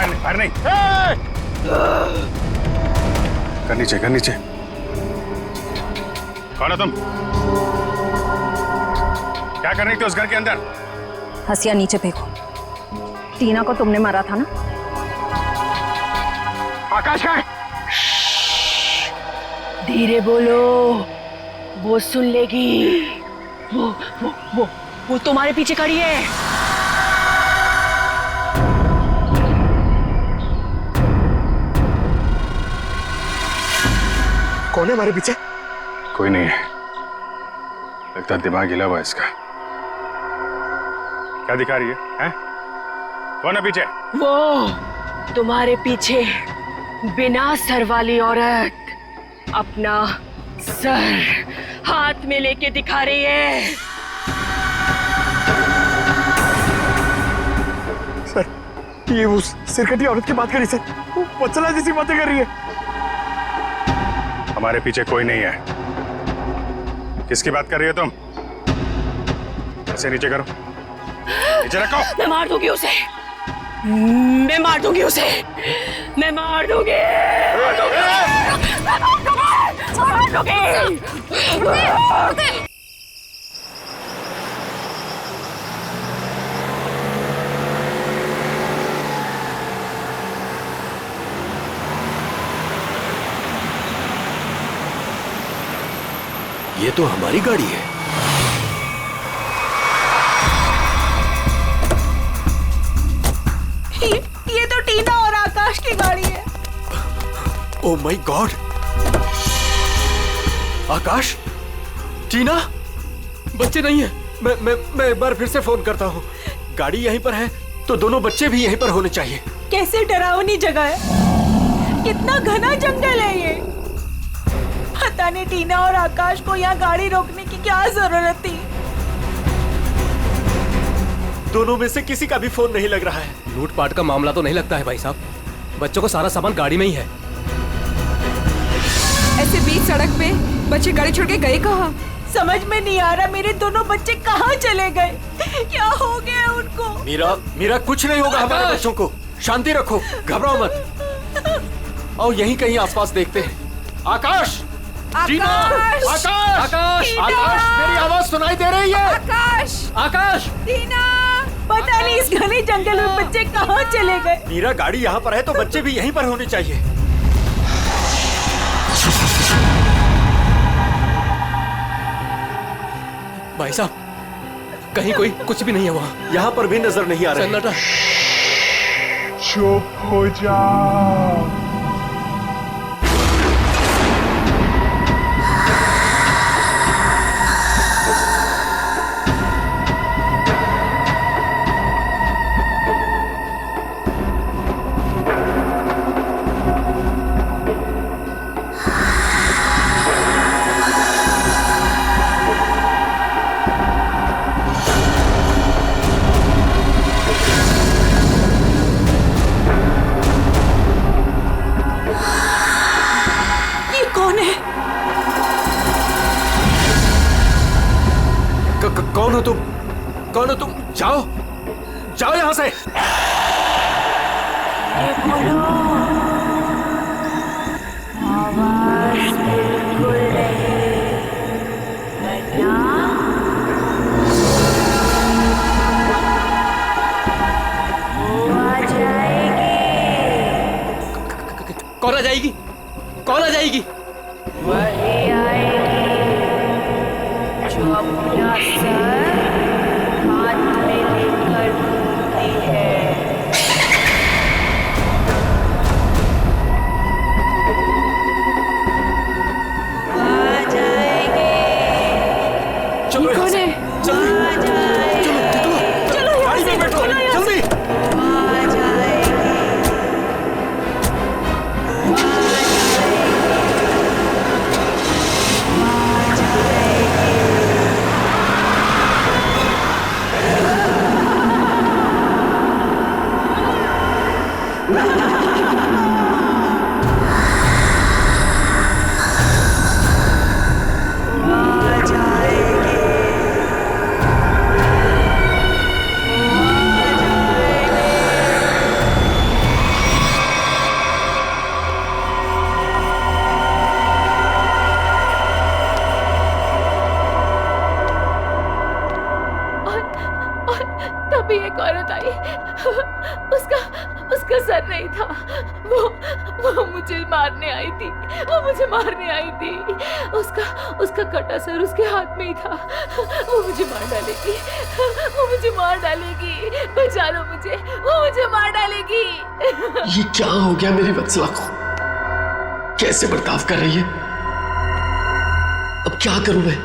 नहीं, फायर नहीं। कर नीचे। कौन हो तुम? क्या कर रही थी उस घर के अंदर? हसिया नीचे फेंको। टीना को तुमने मारा था ना? आकाश का है? धीरे बोलो, वो सुन लेगी। वो तुम्हारे पीछे खड़ी है। कौन है हमारे पीछे? कोई नहीं है, लगता दिमाग हिला हुआ इसका। क्या दिखा रही है? कौन है पीछे? वो तुम्हारे पीछे बिना सर वाली औरत अपना सर हाथ में लेके दिखा रही है। सर, ये उस सिरकटी औरत की बात कर रही सर, वो वत्सला जैसी बातें कर रही है। हमारे पीछे कोई नहीं है। किसकी बात कर रही हो तुम? ऐसे नीचे करो, नीचे रखो। मैं मार दूंगी उसे, मैं मार दूंगी उसे, मैं मार दूंगी। ये तो हमारी गाड़ी है। ये तो टीना और आकाश की गाड़ी है। Oh my God! आकाश, टीना, बच्चे नहीं है। मैं एक बार फिर से फोन करता हूँ। गाड़ी यहीं पर है तो दोनों बच्चे भी यहीं पर होने चाहिए। कैसे डरावनी जगह है, कितना घना जंगल है ये। पता नहीं टीना और आकाश को यहाँ गाड़ी रोकने की क्या जरूरत थी। दोनों में से किसी का भी फोन नहीं लग रहा है। लूटपाट का मामला तो नहीं लगता है भाई साहब। बच्चों को सारा सामान गाड़ी में ही है। ऐसे बीच सड़क पे बच्चे गाड़ी छोड़ के गए कहाँ? समझ में नहीं आ रहा मेरे दोनों बच्चे कहाँ चले गए, क्या हो गया उनको। मीरा कुछ नहीं होगा हमारे बच्चों को। शांति रखो, घबराओ मत। और यहीं कहीं आसपास देखते हैं। आकाश, टीना, आकाश, मेरी आवाज सुनाई दे रही है? आकाश, टीना, पता नहीं इस घने जंगल में बच्चे कहाँ चले गए। मीरा, गाड़ी यहाँ पर है तो बच्चे भी यहीं पर होने चाहिए। भाई साहब, कहीं कोई कुछ भी नहीं है वहाँ। यहाँ पर भी नजर नहीं आ रहा। सन्नाटा। चुप हो जाओ। कौन हो तुम? जाओ यहाँ से। कौन आ जाएगी? कौन आ जाएगी? वही आएगी जो अपना सर हाथ में लेकर घूमती है। आ जाएगी। चलो ये कौन है? जल्दी, चलो गाड़ी में बैठो, जल्दी। आ जाएगी। उसका सर नहीं था। वो मुझे मारने आई थी। उसका कटा सर उसके हाथ में ही था। वो मुझे मार डालेगी। बचा लो मुझे, वो मुझे मार डालेगी। ये क्या हो गया मेरी वत्सला को? कैसे बर्ताव कर रही है? अब क्या करूं मैं?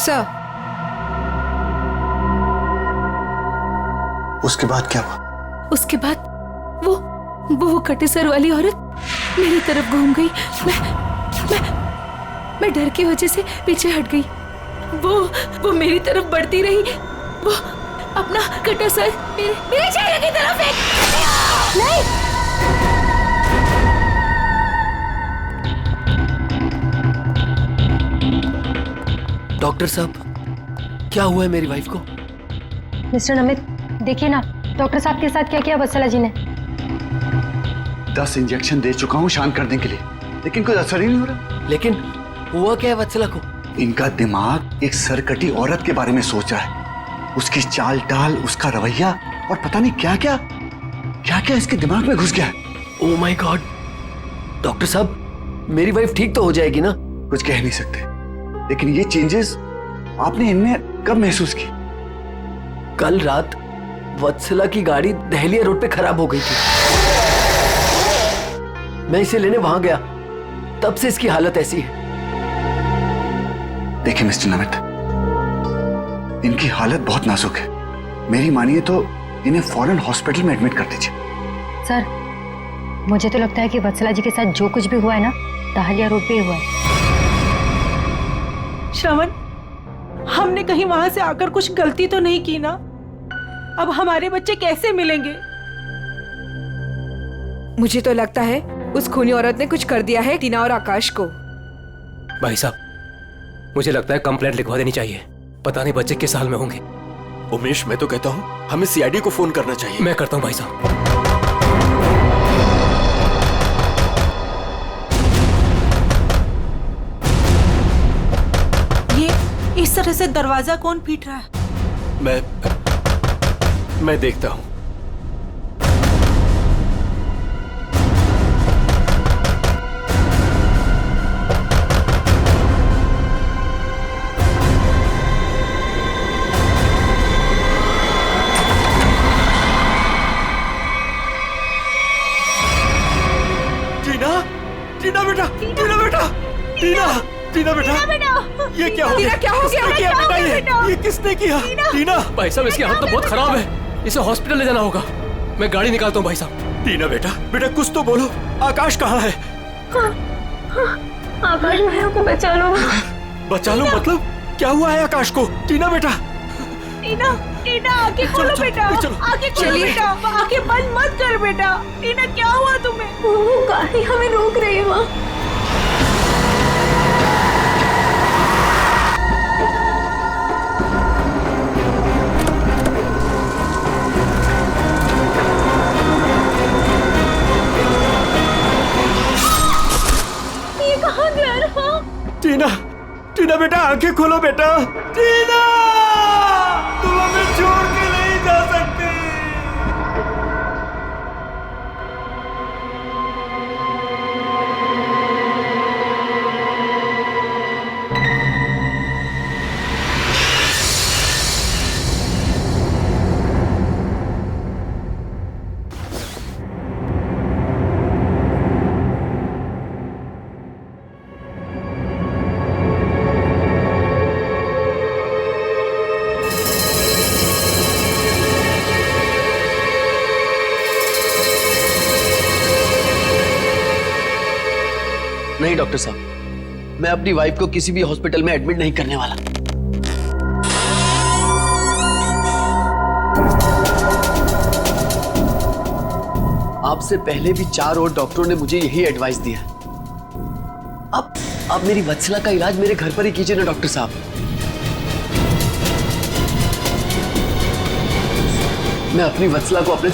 सर, उसके बाद क्या हुआ? उसके बाद वो कटे सर वाली औरत मेरी तरफ घूम गई। मैं डर की वजह से पीछे हट गई। वो मेरी तरफ बढ़ती रही। वो अपना कटा सर मेरे चेहरे की तरफ नहीं। डॉक्टर साहब, क्या हुआ है मेरी वाइफ को? मिस्टर नमित, देखिए ना डॉक्टर साहब के साथ क्या किया वत्सला जी ने। 10 इंजेक्शन दे चुका हूँ शांत करने के लिए, लेकिन कोई असर ही नहीं हो रहा। लेकिन हुआ क्या है वत्सला को? इनका दिमाग एक सरकटी औरत के बारे में सोच रहा है। उसकी चाल टाल, उसका रवैया और पता नहीं क्या क्या इसके दिमाग में घुस गया है। Oh my God! डॉक्टर साहब, मेरी वाइफ ठीक तो हो जाएगी ना? कुछ कह नहीं सकते, लेकिन ये चेंजेस आपने इनमें कब महसूस की? कल रात वत्सला की गाड़ी दहलिया रोड पे खराब हो गई थी। मैं इसे लेने वहां गया, तब से इसकी हालत ऐसी है। देखिए मिस्टर नमित, इनकी हालत बहुत नाजुक है। मेरी मानिए तो इन्हें फौरन हॉस्पिटल में एडमिट कर दीजिए। सर, मुझे तो लगता है कि वत्सला जी के साथ जो कुछ भी हुआ है ना, दहलिया रोड पे ही हुआ है। श्रवण, हमने कहीं वहां से आकर कुछ गलती तो नहीं की ना? अब हमारे बच्चे कैसे मिलेंगे? मुझे तो लगता है उस खूनी औरत ने कुछ कर दिया है टीना और आकाश को। भाई साहब, मुझे लगता है कंप्लेंट लिखवा देनी चाहिए। पता नहीं बच्चे किस हाल में होंगे। उमेश, मैं तो कहता हूँ हमें सीआईडी को फोन करना चाहिए। मैं करता हूँ भाई साहब। इस तरह से दरवाजा कौन पीट रहा है? मैं देखता हूं। टीना बेटा, टीना बेटा, ये क्या हो गया? क्या हो गया? ये किसने किया? टीना! भाई साहब, इसकी हालत तो बहुत खराब है। इसे हॉस्पिटल ले जाना होगा। मैं गाड़ी निकालता हूँ भाई साहब। टीना बेटा कुछ तो बोलो। आकाश कहाँ है? आकाश भैया को बचा लो। बचा लो मतलब? क्या हुआ है आकाश को? टीना बेटा, टीना आंखें खोलो बेटा, आंखें खोलो बेटा, आंखें बंद मत कर बेटा। टीना, क्या हुआ तुम्हें? वो गाड़ी हमें रोक रही है माँ। ये कहाँ गया रहा? टीना बेटा, आंखें खोलो बेटा। टीना, तुम हमें छोड़ के नहीं जा सकते। नहीं डॉक्टर साहब, मैं अपनी वाइफ को किसी भी हॉस्पिटल में एडमिट नहीं करने वाला। आपसे पहले भी 4 और डॉक्टरों ने मुझे यही एडवाइस दिया। आप मेरी वत्सला का इलाज मेरे घर पर ही कीजिए ना डॉक्टर साहब। मैं अपनी वत्सला को अपने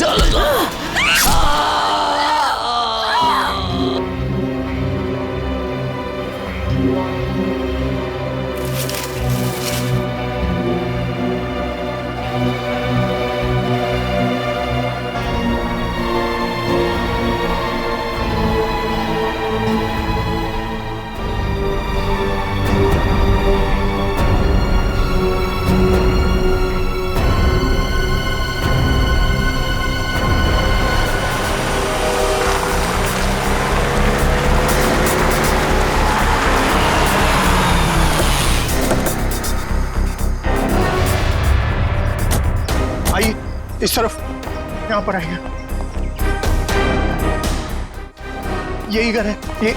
आइए इस तरफ, यहाँ पर आइए। यही घर है ये।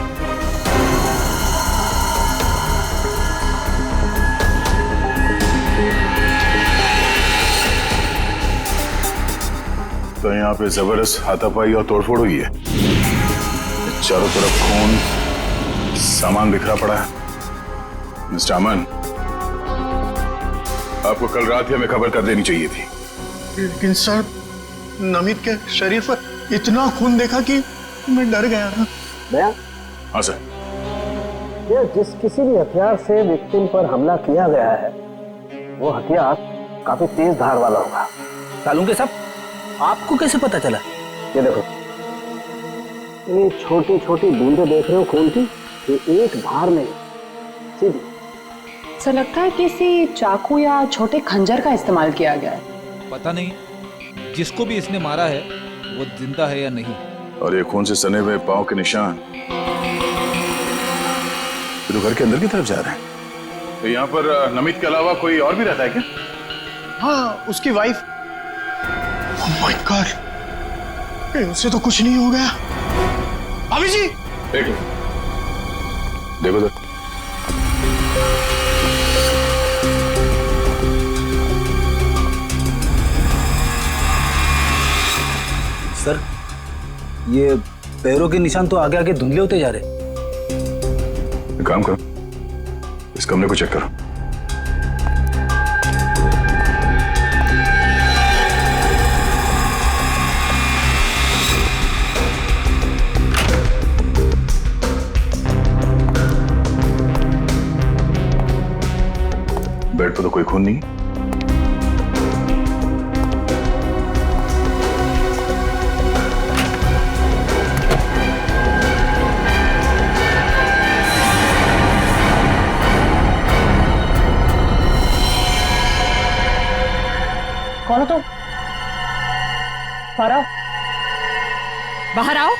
तो यहाँ पे जबरदस्त हाथापाई और तोड़फोड़ हुई है। चारों तरफ खून, सामान बिखरा पड़ा है। मिस्टर अमन, आपको कल रात ही हमें खबर कर देनी चाहिए थी। लेकिन सर, नमित के शरीर पर इतना खून देखा कि मैं डर गया ना। हाँ सर। ये जिस किसी भी हथियार से विक्टिम पर हमला किया गया है, वो हथियार काफी तेज धार वाला होगा। सालुंके साहब, आपको कैसे पता चला? ये देखो, ये छोटी छोटी बूंदें देख रहे हो खून की, ये एक धार में सीधी। सर लगता है किसी चाकू या छोटे खंजर का इस्तेमाल किया गया है। पता नहीं जिसको भी इसने मारा है वो जिंदा है या नहीं। और ये खून से सने हुए पांव के निशान तो घर के अंदर की तरफ जा रहे हैं। तो यहाँ पर नमित के अलावा कोई और भी रहता है क्या? हाँ, उसकी वाइफ। ओह माय गॉड, उससे तो कुछ नहीं हो गया। भाभी जी, देखो सर। सर, ये पैरों के निशान तो आगे आगे धुंधले होते जा रहे। एक काम करो, इस कमरे को चेक करो। बेड पर तो कोई खून नहीं। कौन हो तुम? बाहर आओ। बाहर आओ।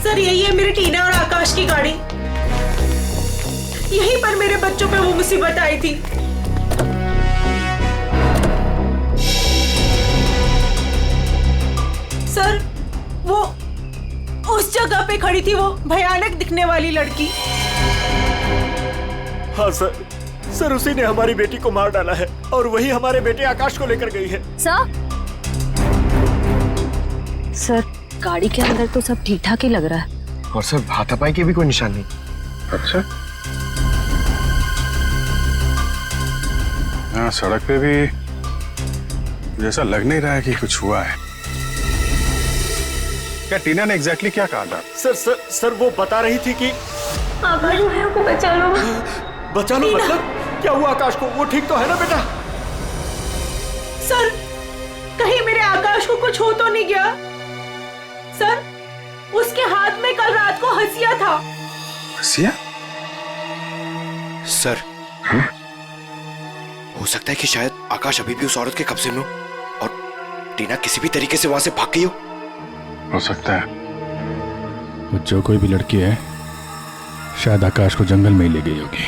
सर यही है मेरी टीना और आकाश की गाड़ी। यहीं पर मेरे बच्चों पे वो मुसीबत आई थी। सर वो उस जगह पे खड़ी थी वो भयानक दिखने वाली लड़की। हाँ सर उसी ने हमारी बेटी को मार डाला है और वही हमारे बेटे आकाश को लेकर गई है। सर, गाड़ी के अंदर तो सब ठीक ठाक ही लग रहा है। और सर, हाथापाई के भी कोई निशान नहीं। अच्छा, हाँ, सड़क पे भी जैसा लग नहीं रहा है कि कुछ हुआ है। क्या टीना ने एग्जैक्टली क्या कहा था? सर वो बता रही थी कि आकाश को बचा लो। बचा लो मतलब क्या हुआ आकाश को? वो ठीक तो है ना बेटा? सर, कहीं मेरे आकाश को कुछ हो तो नहीं गया? सर, उसके हाथ में कल रात को हंसिया था। हंसिया? सर, हो सकता है कि शायद आकाश अभी भी उस औरत के कब्जे में हो और टीना किसी भी तरीके से वहां से भाग गई हो सकता है वो जो कोई भी लड़की है शायद आकाश को जंगल में ही ले गई होगी।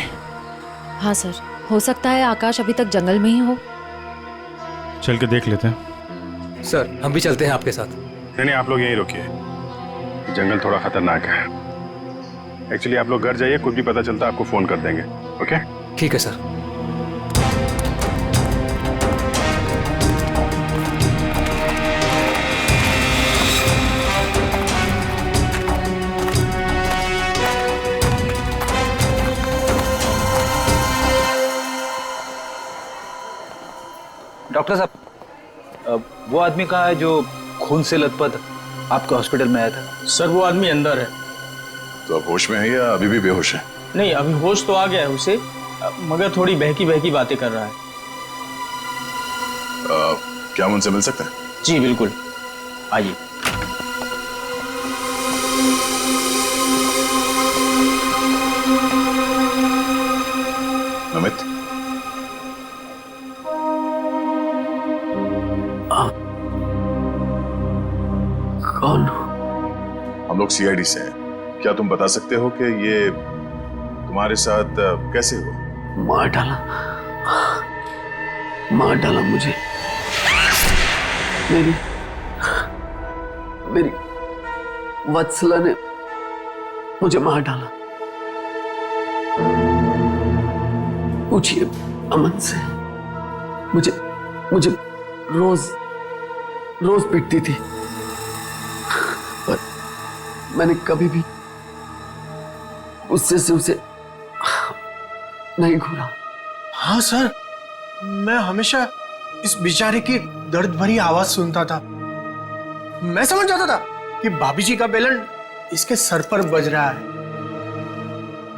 हाँ सर, हो सकता है आकाश अभी तक जंगल में ही हो। चल के देख लेते हैं। सर, हम भी चलते हैं आपके साथ। नहीं, आप लोग यहीं रुकिए, जंगल थोड़ा खतरनाक है। एक्चुअली आप लोग घर जाइए, कुछ भी पता चलता आपको फोन कर देंगे। ओके ठीक है सर। डॉक्टर साहब, वो आदमी कहाँ है जो खून से लथपथ आपके हॉस्पिटल में आया था? सर वो आदमी अंदर है। तो अब होश में है या अभी भी बेहोश है? नहीं, अभी होश तो आ गया है उसे, मगर थोड़ी बहकी बहकी बातें कर रहा है। क्या हम उनसे मिल सकते हैं? जी बिल्कुल, आइए। नमित, कौन? हम लोग सीआईडी से हैं। क्या तुम बता सकते हो कि ये तुम्हारे साथ कैसे हुआ? मार डाला मुझे। मेरी वत्सला ने मुझे मार डाला। पूछिए अमन से। मुझे रोज पिटती थी, पर मैंने कभी भी गुस्से से उसे नहीं घूरा। हाँ सर, मैं हमेशा इस बेचारे की दर्द भरी आवाज सुनता था। मैं समझ जाता था कि भाभी जी का बेलन इसके सर पर बज रहा है।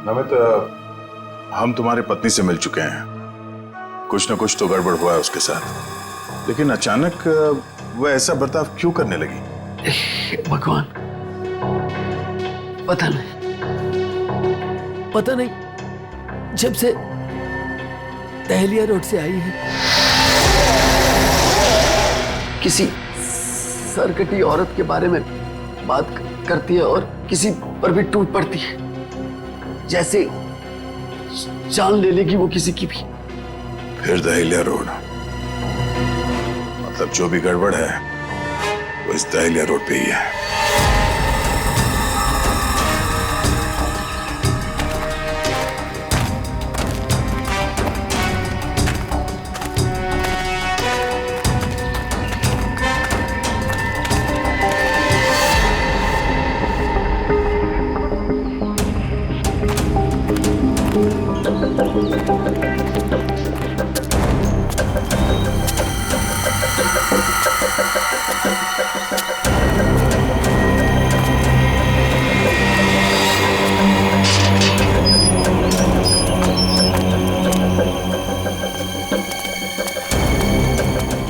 नमित, हम तुम्हारे पत्नी से मिल चुके हैं। कुछ न कुछ तो गड़बड़ हुआ है उसके साथ, लेकिन अचानक वह ऐसा बर्ताव क्यों करने लगी? भगवान, पता नहीं जब से दहलिया रोड से आई है, किसी सरकटी औरत के बारे में बात करती है और किसी पर भी टूट पड़ती है, जैसे जान ले लेगी वो किसी की भी। फिर दहलिया रोड, मतलब जो भी गड़बड़ है वो इस दहलिया रोड पे ही है।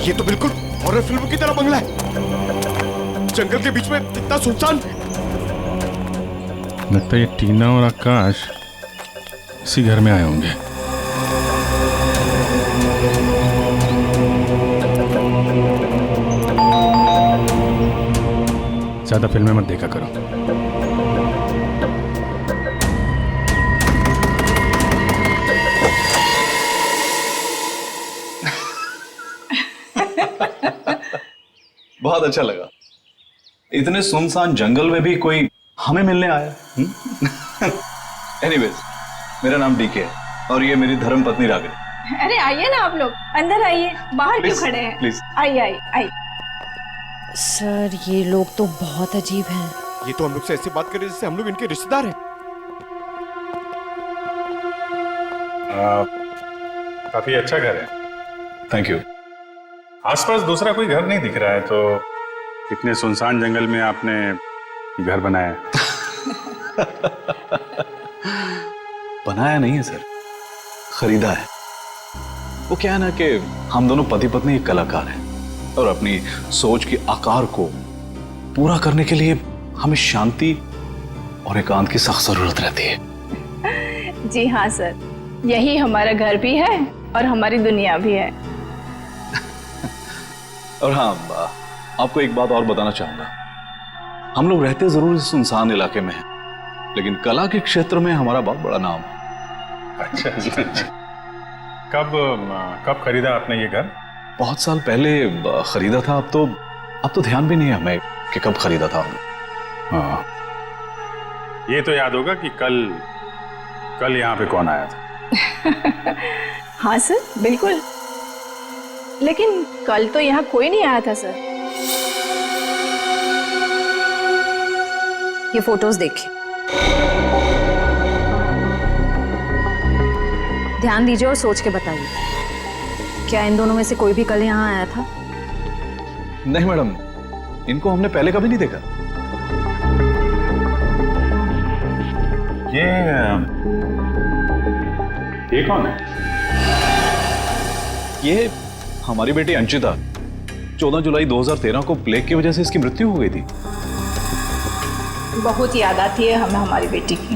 ये तो बिल्कुल हॉरर फिल्म की तरह बंगला है, जंगल के बीच में इतना सुनसान। लगता है ये टीना और आकाश इसी घर में आए होंगे। ज्यादा फिल्में मत देखा करो। बहुत अच्छा लगा। इतने सुनसान जंगल में भी कोई हमें मिलने आया। एनीवेज, मेरा नाम डीके है और ये मेरी धर्मपत्नी रागिनी। अरे आइए ना आप लोग, अंदर आइए, बाहर क्यों खड़े हैं? प्लीज आइए आइए आइए। सर ये लोग तो बहुत अजीब हैं। ये तो हम लोग से ऐसी बात कर रहे जैसे हम लोग इनके रिश्तेदार हैं। काफी अच्छा घर है। Thank you. आसपास दूसरा कोई घर नहीं दिख रहा है, तो इतने सुनसान जंगल में आपने घर बनाया? बनाया नहीं है सर, खरीदा है। वो क्या है ना कि हम दोनों पति पत्नी एक कलाकार हैं और अपनी सोच के आकार को पूरा करने के लिए हमें शांति और एकांत की सख्त जरूरत रहती है। जी हाँ सर, यही हमारा घर भी है और हमारी दुनिया भी है। और हाँ, आपको एक बात और बताना चाहूंगा। हम लोग रहते जरूर इस सुनसान इलाके में हैं, लेकिन कला के क्षेत्र में हमारा बहुत बड़ा नाम है। अच्छा। कब खरीदा आपने ये घर? बहुत साल पहले खरीदा था। अब तो ध्यान भी नहीं है हमें कि कब खरीदा था हमने। हाँ, ये तो याद होगा कि कल यहाँ पे कौन आया था। हाँ सर बिल्कुल, लेकिन कल तो यहाँ कोई नहीं आया था सर। ये फोटोज देखिए, ध्यान दीजिए और सोच के बताइए, क्या इन दोनों में से कोई भी कल यहाँ आया था? नहीं मैडम, इनको हमने पहले कभी नहीं देखा। ये कौन है? ये हमारी बेटी अंशिता, 14 जुलाई 2013 को प्लेग की वजह से इसकी मृत्यु हो गई थी। बहुत याद आती है हमें हमारी बेटी की।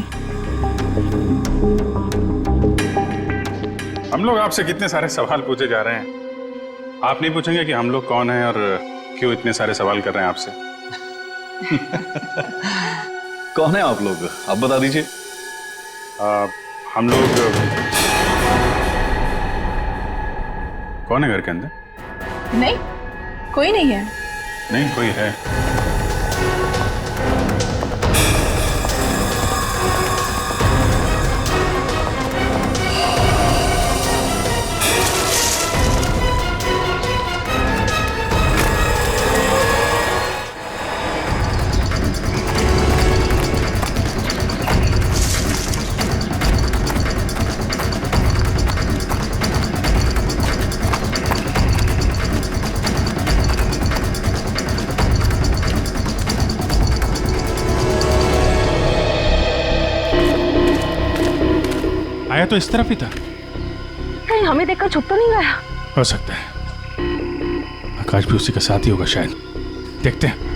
हम लोग आपसे कितने सारे सवाल पूछे जा रहे हैं, आप नहीं पूछेंगे कि हम लोग कौन हैं और क्यों इतने सारे सवाल कर रहे हैं आपसे? कौन है आप लोग, आप बता दीजिए। हम लोग कौन है घर के अंदर? नहीं, कोई नहीं है। नहीं कोई है। आया तो इस तरफ ही था। कहीं हमें देखकर छुप तो नहीं गया? हो सकता है आकाश भी उसी के साथ ही होगा शायद, देखते हैं।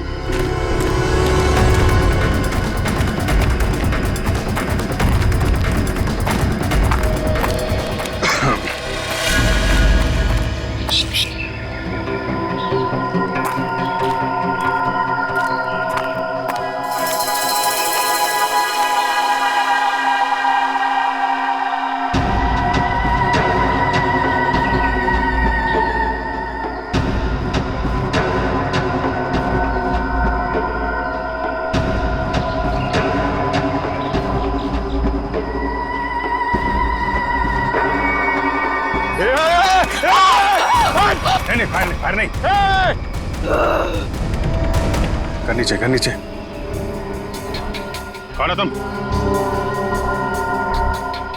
नहीं फायर नहीं। कर नीचे। कौन हो तुम?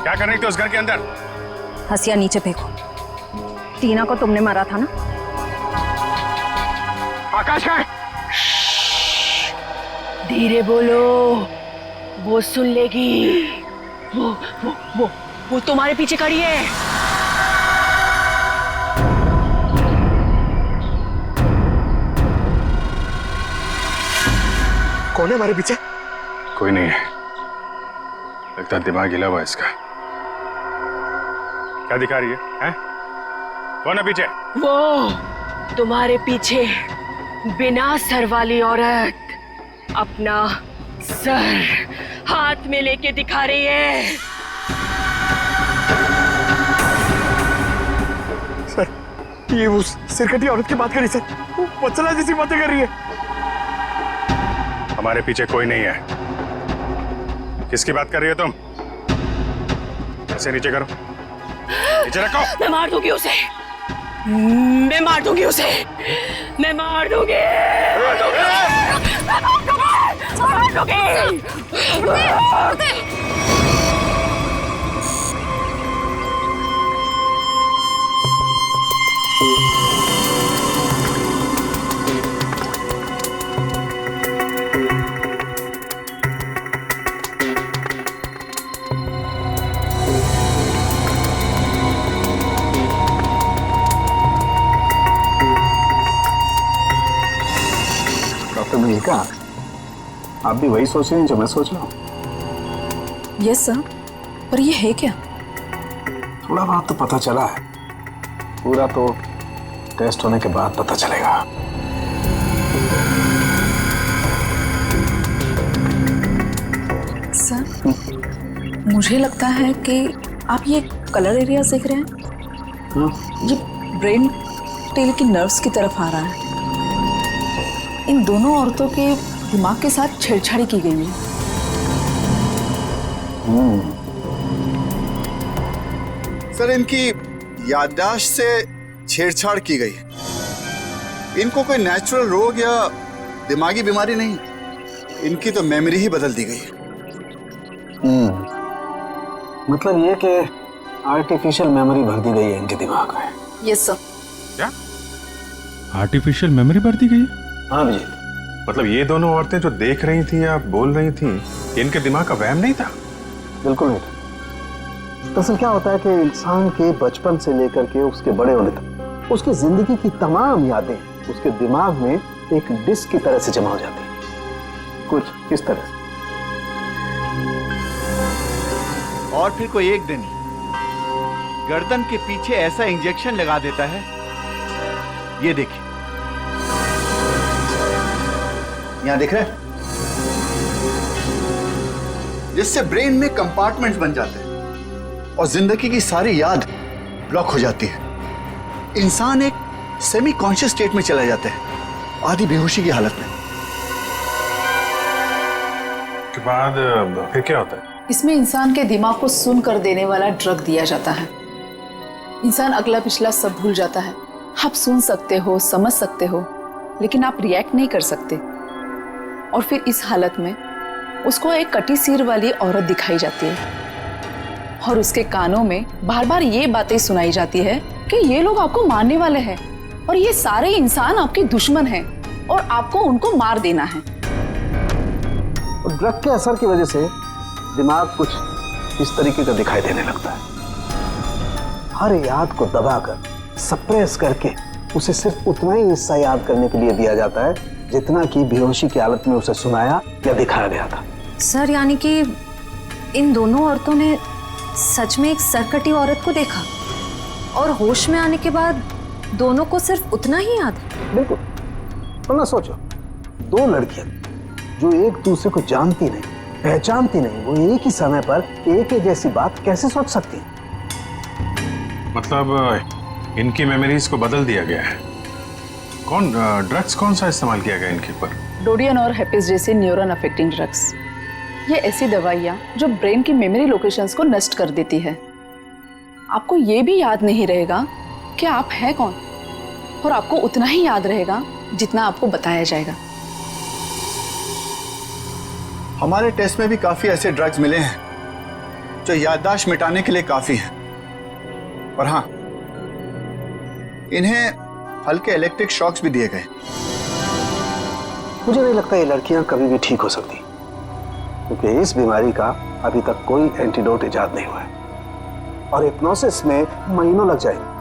क्या कर रही थी उस घर के अंदर? हसिया नीचे फेंको। टीना को तुमने मारा था ना? आकाश का? धीरे बोलो, वो सुन लेगी। वो तुम्हारे पीछे खड़ी है। कौन है हमारे पीछे? कोई नहीं है, लगता दिमाग हिला हुआ इसका। क्या दिखा रही है, हैं? कौन है पीछे? वो तुम्हारे पीछे बिना सर वाली औरत अपना सर हाथ में लेके दिखा रही है। सर, ये वो सिरकटी औरत की बात कर रही सर, वो वत्सला जैसी बातें कर रही है। हमारे पीछे कोई नहीं है। किसकी बात कर रही हो तुम? ऐसे नीचे करो, नीचे रखो। मैं मार दूंगी उसे, मैं मार दूंगी उसे, मैं मार दूंगी। डॉक्टर मलिका, आप भी वही सोच रहे हैं जो मैं सोच रहा हूँ? यस सर, पर ये है क्या? थोड़ा बहुत तो पता चला है, पूरा तो टेस्ट होने के बाद पता चलेगा। सर, मुझे लगता है कि आप ये कलर एरिया देख रहे हैं, ये ब्रेन टेल की नर्व्स की तरफ आ रहा है। इन दोनों औरतों के दिमाग के साथ छेड़छाड़ी की गई है। सर, इनकी याददाश्त से छेड़छाड़ की गई है। इनको कोई नेचुरल रोग या दिमागी बीमारी नहीं, इनकी तो मेमोरी ही बदल दी गई है। मतलब ये कि आर्टिफिशियल मेमोरी भर दी गई है इनके दिमाग में। Yes sir. क्या आर्टिफिशियल मेमोरी भर दी गई? हाँ विजय। मतलब ये दोनों औरतें जो देख रही थी या बोल रही थी, इनके दिमाग का वहम नहीं था? बिल्कुल नहीं था। दरअसल क्या होता है कि इंसान के बचपन से लेकर के उसके बड़े होने तक उसकी जिंदगी की तमाम यादें उसके दिमाग में एक डिस्क की तरह से जमा हो जाती है, कुछ इस तरह से। और फिर कोई एक दिन गर्दन के पीछे ऐसा इंजेक्शन लगा देता है, ये देखिए, यहां दिख रहा है, जिससे ब्रेन में कंपार्टमेंट्स बन जाते हैं और जिंदगी की सारी याद ब्लॉक हो जाती है। इंसान एक सेमी कॉन्शियस स्टेट में चला जाता है, आधी बेहोशी की हालत में। के बाद फिर क्या होता है? इसमें इंसान के दिमाग को सुन कर देने वाला ड्रग दिया जाता है। इंसान अगला पिछला सब भूल जाता है। आप सुन सकते हो, समझ सकते हो, लेकिन आप रिएक्ट नहीं कर सकते। और फिर इस हालत में उसको एक कटी सिर वाली औरत दिखाई जाती है और उसके कानों में बार बार ये बातें सुनाई जाती है कि ये लोग आपको मारने वाले हैं और ये सारे इंसान आपके दुश्मन हैं और आपको उनको मार देना है। और ड्रग के असर की वजह से दिमाग कुछ इस तरीके का दिखाई देने लगता है। हर याद को दबाकर, सप्रेस करके उसे सिर्फ उतना ही हिस्सा याद करने के लिए दिया जाता है जितना कि बेहोशी की हालत में उसे सुनाया या दिखाया गया था। सर, यानी कि इन दोनों औरतों ने सच में एक सरकटी औरत को देखा और होश में आने के बाद दोनों को सिर्फ उतना ही याद है। बिल्कुल। वरना सोचो, दो लड़कियां जो एक दूसरे को जानती नहीं, पहचानती नहीं, वो एक ही समय पर एक ही जैसी बात कैसे सोच सकती हैं? मतलब इनकी मेमोरीज को बदल दिया गया है। ड्रग्स कौन सा इस्तेमाल किया गया इनके ऊपर? डोडियन और हेपिस जैसे न्यूरॉन अफेक्टिंग ड्रग्स। ये ऐसी दवाइयाँ जो ब्रेन की मेमोरी लोकेशंस को नष्ट कर देती है। आपको ये भी याद नहीं रहेगा कि आप हैं कौन, और आपको उतना ही याद रहेगा जितना आपको बताया जाएगा। हमारे टेस्ट में भी काफी ऐसे ड्रग्स मिले हैं जो याददाश्त मिटाने के लिए काफी हैं। और हाँ, इन्हें हल्के इलेक्ट्रिक शॉक्स भी दिए गए। मुझे नहीं लगता ये लड़कियां कभी भी ठीक हो सकती, क्योंकि इस बीमारी का अभी तक कोई एंटीडोट इजाद नहीं हुआ है और हिप्नोसिस में महीनों लग जाएंगे।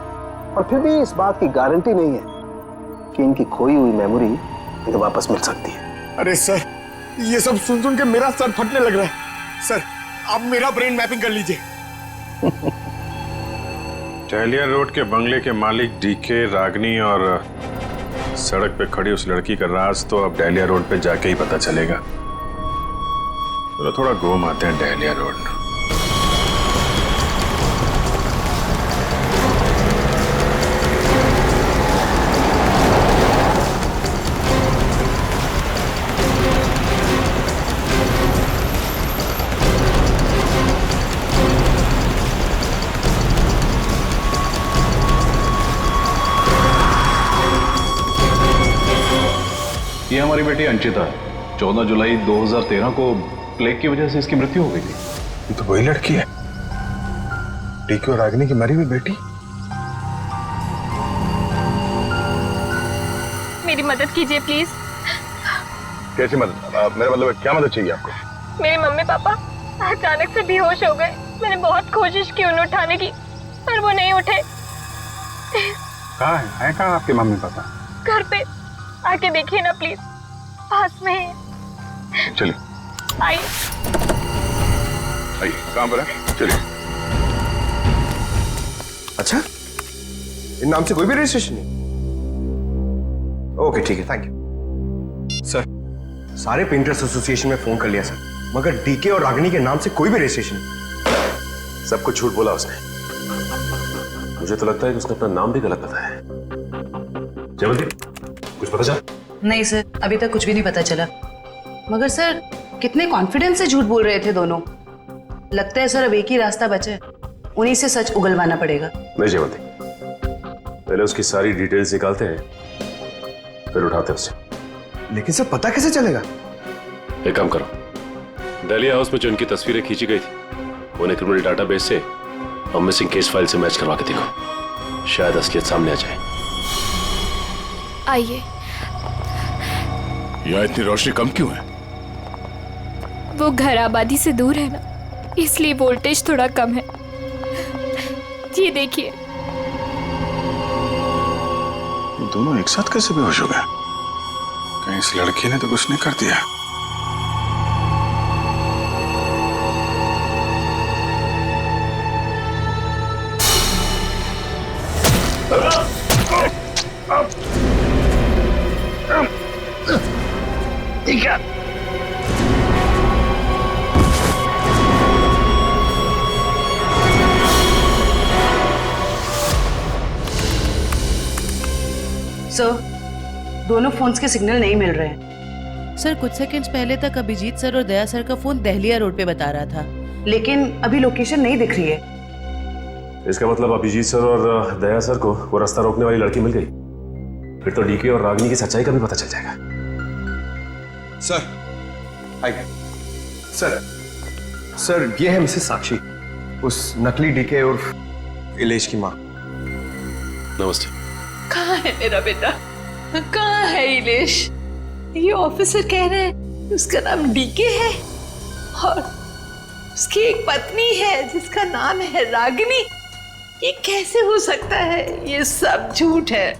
और फिर भी इस बात की गारंटी नहीं है कि इनकी खोई हुई मेमोरी इन्हें वापस मिल सकती है। अरे सर, ये सब सुन के मेरा सर फटने लग रहा है। सर, आप मेरा ब्रेन मैपिंग कर लीजिए। डहलिया रोड के बंगले के मालिक डीके, रागनी और सड़क पे खड़ी उस लड़की का राज तो अब डहलिया रोड पे जाके ही पता चलेगा। तो थोड़ा घूम आते हैं डहलिया रोड। ये हमारी बेटी अंशिता, 14 जुलाई 2013 को प्लेग की वजह से इसकी मृत्यु हो गई थी। ये तो वही लड़की है, डीके और रागिनी की मरी हुई बेटी। मेरी मदद कीजिए प्लीज। कैसी मदद? मेरा मतलब क्या मदद चाहिए आपको? मेरे मम्मी पापा अचानक से बेहोश हो गए। मैंने बहुत कोशिश की उन्हें उठाने की, पर वो नहीं उठे। कहाँ है कहाँ आपके मम्मी पापा? घर पे आके देखिए ना प्लीज, पास में है। चलिए आइए आइए, कहाँ पर है? चलिए। अच्छा, इन नाम से कोई भी रजिस्ट्रेशन नहीं? ओके ठीक है, थैंक यू सर। सारे पेंटर्स एसोसिएशन में फोन कर लिया सर, मगर डीके और रागिनी के नाम से कोई भी रजिस्ट्रेशन नहीं। सब कुछ झूठ बोला उसने। मुझे तो लगता है कि उसने अपना नाम भी गलत बताया है। जयवंती, कुछ पता चला? नहीं सर, अभी तक कुछ भी नहीं पता चला। मगर सर, कितने कॉन्फिडेंस से झूठ बोल रहे थे दोनों। लगता है सर अब एक ही रास्ता बचा है, उन्हीं से सच उगलवाना पड़ेगा। नहीं जयवंती, पहले उसकी सारी डिटेल्स निकालते हैं, फिर उठाते हैं उसे। लेकिन सर पता कैसे चलेगा? एक काम करो, दिल्ली हाउस में जो उनकी तस्वीरें खींची गई थी उन्हें क्रिमिनल डाटाबेस से और मिसिंग केस फाइल से मैच करवा के देखो, शायद असलियत सामने आ जाए। आइए। यहाँ इतनी रोशनी कम क्यों है? वो घर आबादी से दूर है ना, इसलिए वोल्टेज थोड़ा कम है। ये देखिए। ये दोनों एक साथ कैसे बेहोश हो गए? कहीं इस लड़की ने तो कुछ नहीं कर दिया? सर, दोनों फोन्स के सिग्नल नहीं मिल रहे हैं। सर कुछ सेकंड्स पहले तक अभिजीत सर और दया सर का फोन दहलिया रोड पे बता रहा था, लेकिन अभी लोकेशन नहीं दिख रही है। इसका मतलब अभिजीत सर और दया सर को वो रास्ता रोकने वाली लड़की मिल गई। फिर तो डीके और रागिनी की सच्चाई का भी पता चल जाएगा। सर आइए। सर ये है मिसेस साक्षी, उस नकली डीके और इलेश की माँ। नमस्ते। कहाँ है मेरा बेटा? कहाँ है इलेश? ये ऑफिसर कह रहे हैं उसका नाम डीके है और उसकी एक पत्नी है जिसका नाम है रागिनी। ये कैसे हो सकता है? ये सब झूठ है।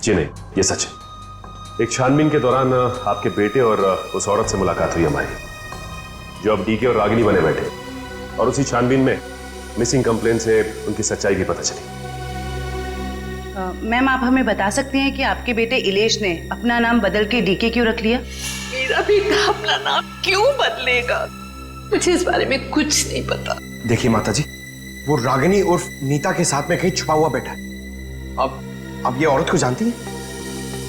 जी नहीं, ये सच है। एक छानबीन के दौरान आपके बेटे और उस औरत से मुलाकात हुई हमारी, जो अब डीके और रागिनी बने बैठे, और उसी छानबीन में मिसिंग कंप्लेन से उनकी सच्चाई भी पता चली। मैम, आप हमें बता सकती हैं कि आपके बेटे इलेश ने अपना नाम बदल के डीके क्यों रख लिया? मेरा बेटा अपना नाम क्यों बदलेगा? मुझे इस बारे में कुछ नहीं पता। देखिए माताजी, वो रागिनी और नीता के साथ में कहीं छुपा हुआ बैठा है। अब ये औरत को जानती है?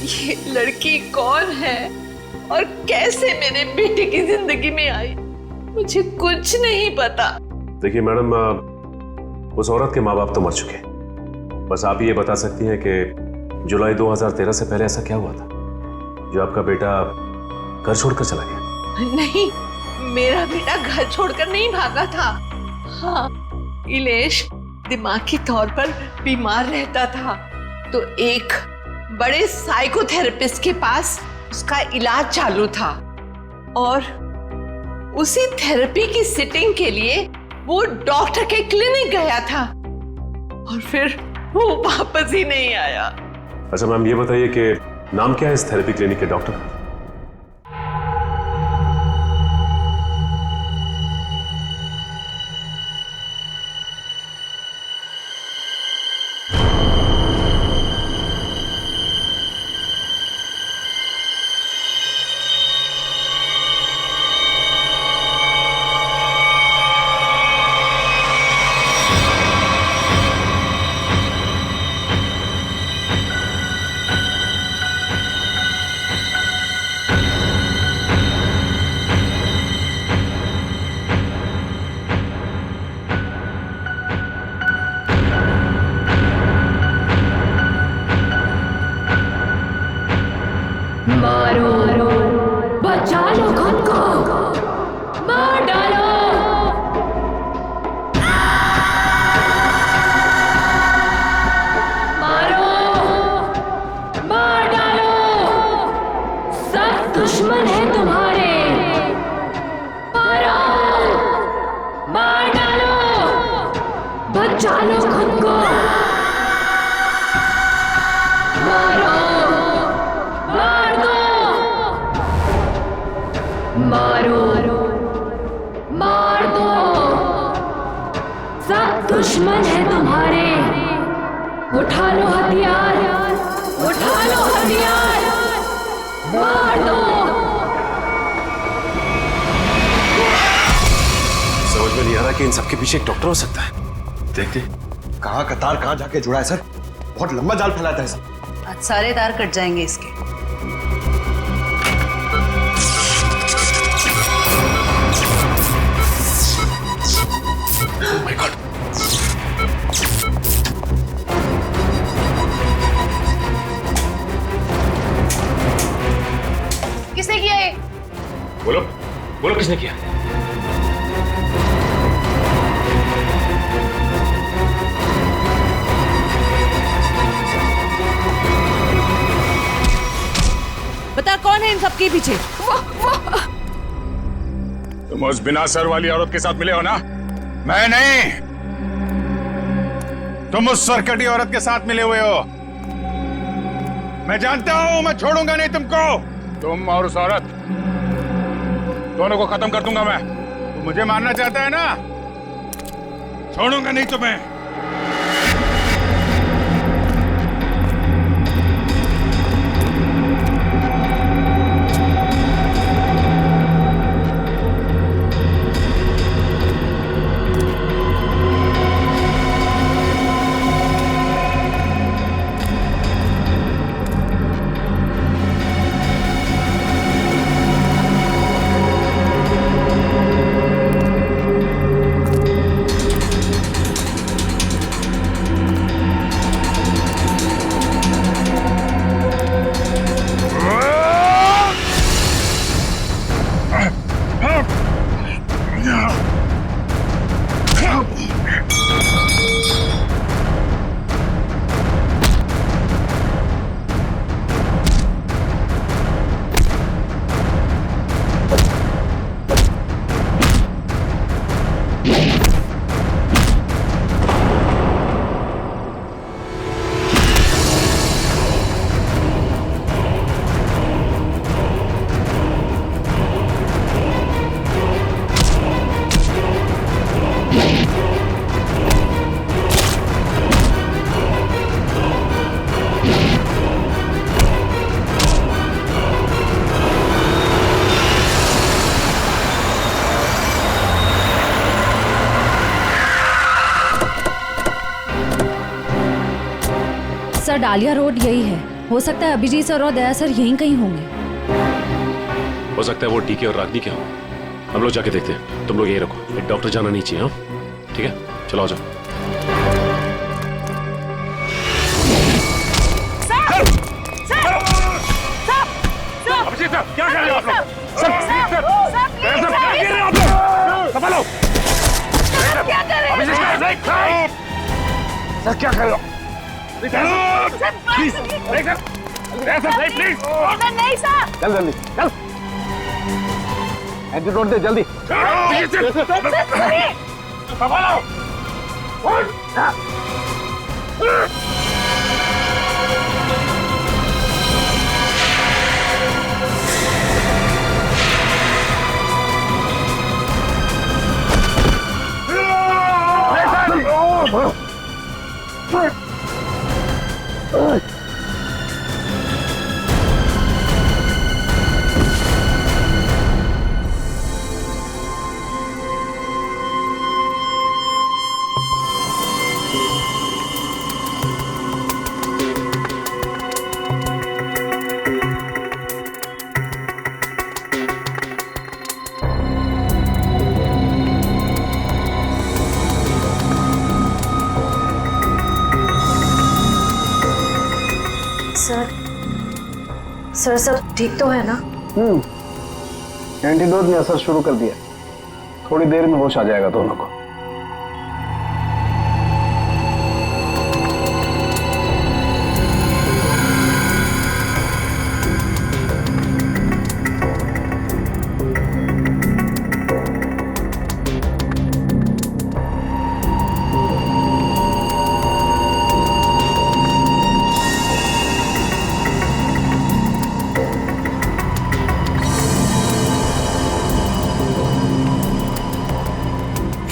ये लड़की कौन है और कैसे मेरे बेटे की जिंदगी में आई, मुझे कुछ नहीं पता। देखिए मैडम, उस औरत के माँ बाप तो मर चुके हैं। बस आप ये बता सकती हैं कि जुलाई 2013 से पहले ऐसा क्या हुआ था जो आपका बेटा घर छोड़कर चला गया? नहीं, मेरा बेटा घर छोड़कर नहीं भागा था। हाँ, इलेश दिमागी तौर पर बीमार रहता था, तो एक बड़े साइकोथेरेपिस्ट के पास उसका इलाज चालू था और उसी थेरेपी की सिटिंग के लिए वो डॉक्टर के क्लिनिक गया था और फिर वो वापस ही नहीं आया। अच्छा मैम, ये बताइए कि नाम क्या है इस थेरेपी क्लिनिक के डॉक्टर का? मारो, बचा लो खुद को, मार डालो। मारो, मार डालो, सब दुश्मन है तुम्हारे। मारो, मार डालो, बचा लो खुद को। मारो, मार दो, सब दुश्मन है तुम्हारे। उठा लो हथियार, उठा लो हथियार, मार दो। समझ में नहीं आ रहा कि इन सबके पीछे एक डॉक्टर हो सकता है। देखते कहाँ का तार कहाँ जाके जुड़ा है सर? बहुत लंबा जाल फैलाता है सर। आज सारे तार कट जाएंगे इसके। सबके पीछे। तुम उस बिना सर वाली औरत के साथ मिले हो ना? मैं नहीं, तुम उस सरकटी औरत के साथ मिले हुए हो। मैं जानता हूं, मैं छोड़ूंगा नहीं तुमको। तुम और उस औरत दोनों को खत्म कर दूंगा मैं। तू मुझे मारना चाहता है ना? छोड़ूंगा नहीं तुम्हें। सर डालिया रोड यही है। हो सकता है अभिजीत सर और दया सर यहीं कहीं होंगे। हो सकता है वो डीके और रागनी क्या हो। हम लोग जाके देखते हैं, तुम लोग यहीं रखो। एक डॉक्टर जाना नहीं चाहिए। हाँ ठीक है, चलो आ जाओ। अभिजीत सर, क्या कर रहे हो आप लोग? क्या कर रहे हो आप लोग? संभालो। क्या कर रहे हो? अभिजीत सर, क्या कर रहे हो? प्लीज नहीं सर। चल जल्दी चल, एंटीडोट दे जल्दी। संभालो। सर सब ठीक तो है ना? एंटीडोट ने असर शुरू कर दिया, थोड़ी देर में होश आ जाएगा दोनों को।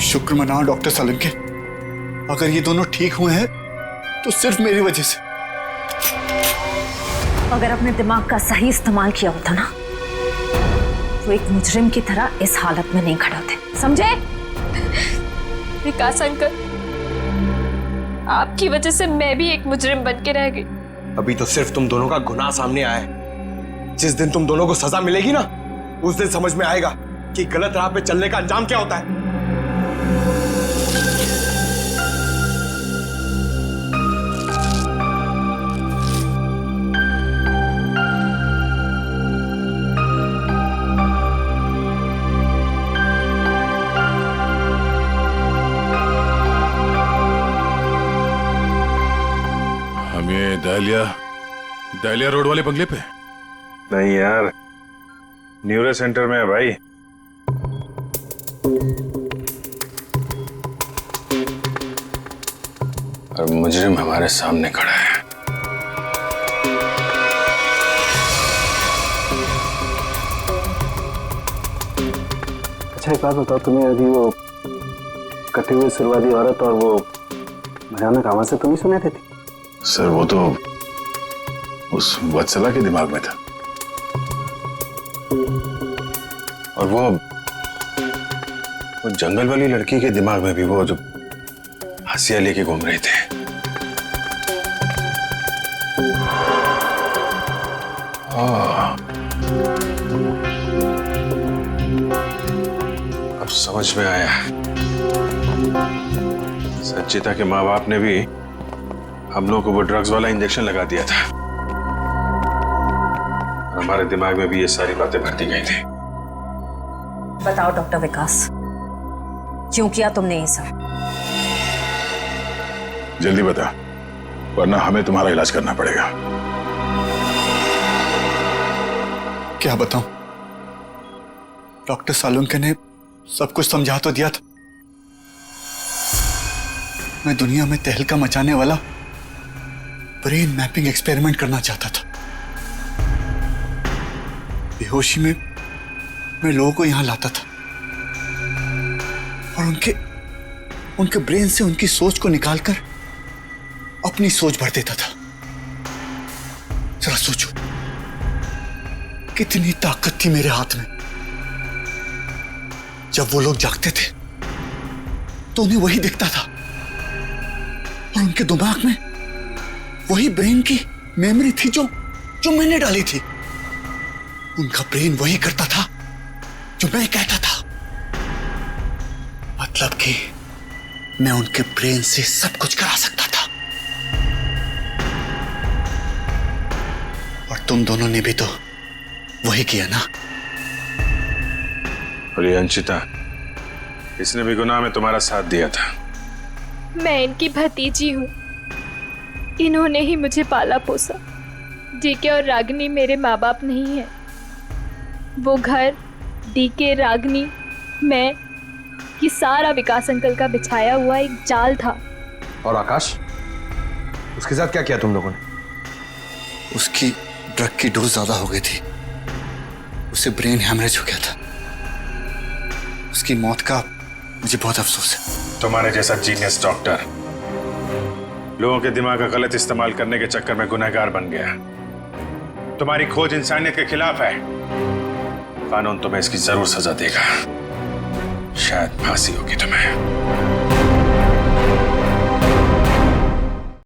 शुक्र मनाओ डॉक्टर सलीम के, अगर ये दोनों ठीक हुए हैं तो सिर्फ मेरी वजह से। अगर अपने दिमाग का सही इस्तेमाल किया होता ना, तो एक मुजरिम की तरह इस हालत में नहीं खड़े होते, समझे? विकास अंकल, आपकी वजह से मैं भी एक मुजरिम बन के रह गई। अभी तो सिर्फ तुम दोनों का गुनाह सामने आया है। जिस दिन तुम दोनों को सजा मिलेगी ना, उस दिन समझ में आएगा कि गलत राह पे चलने का अंजाम क्या होता है। दहलिया रोड वाले बंगले पे? नहीं यार, न्यूरो सेंटर में है भाई। और मुजरिम हमारे सामने खड़ा है। अच्छा एक बात बताओ, तुम्हें अभी वो कटी हुई सिर वाली औरत और वो भयानक आवाज से तुम ही सुने थे? सर वो तो उस वत्सला के दिमाग में था, और वो जंगल वाली लड़की के दिमाग में भी वो जो हंसिया लेके घूम रहे थे। अब समझ में आया, संचिता के माँ बाप ने भी हम लोगों को वो ड्रग्स वाला इंजेक्शन लगा दिया था, और हमारे दिमाग में भी ये सारी बातें भरती गई थी। बताओ डॉक्टर विकास, क्यों किया तुमने ये सब? जल्दी बता, वरना हमें तुम्हारा इलाज करना पड़ेगा। क्या बताऊं? डॉक्टर सालुंके ने सब कुछ समझा तो दिया था। मैं दुनिया में तहलका मचाने वाला ब्रेन मैपिंग एक्सपेरिमेंट करना चाहता था। बेहोशी में मैं लोगों को यहां लाता था और उनके ब्रेन से उनकी सोच को निकालकर अपनी सोच भर देता था। जरा सोचो, कितनी ताकत थी मेरे हाथ में। जब वो लोग जागते थे तो उन्हें वही दिखता था, और उनके दिमाग में वही ब्रेन की मेमोरी थी जो मैंने डाली थी। उनका ब्रेन वही करता था जो मैं कहता था। मतलब कि मैं उनके ब्रेन से सब कुछ करा सकता था। और तुम दोनों ने भी तो वही किया ना? और ये अंशिता, इसने भी गुनाह में तुम्हारा साथ दिया था। मैं इनकी भतीजी हूँ, इन्होंने ही मुझे पाला पोसा। डीके और रागिनी मेरे माँ बाप नहीं है। वो घर, डीके, रागिनी, मैं, ये सारा विकास अंकल का बिछाया हुआ एक जाल था। और आकाश, उसके साथ क्या किया तुम लोगों ने? उसकी ड्रग की डोज ज्यादा हो गई थी, उसे ब्रेन हैमरेज हो गया था। उसकी मौत का मुझे बहुत अफसोस है। तुम्हारे जैसा जीनियस डॉक्टर लोगों के दिमाग का गलत इस्तेमाल करने के चक्कर में गुनहगार बन गया। तुम्हारी खोज इंसानियत के खिलाफ है। कानून तुम्हें इसकी जरूर सजा देगा। शायद फांसी होगी तुम्हें।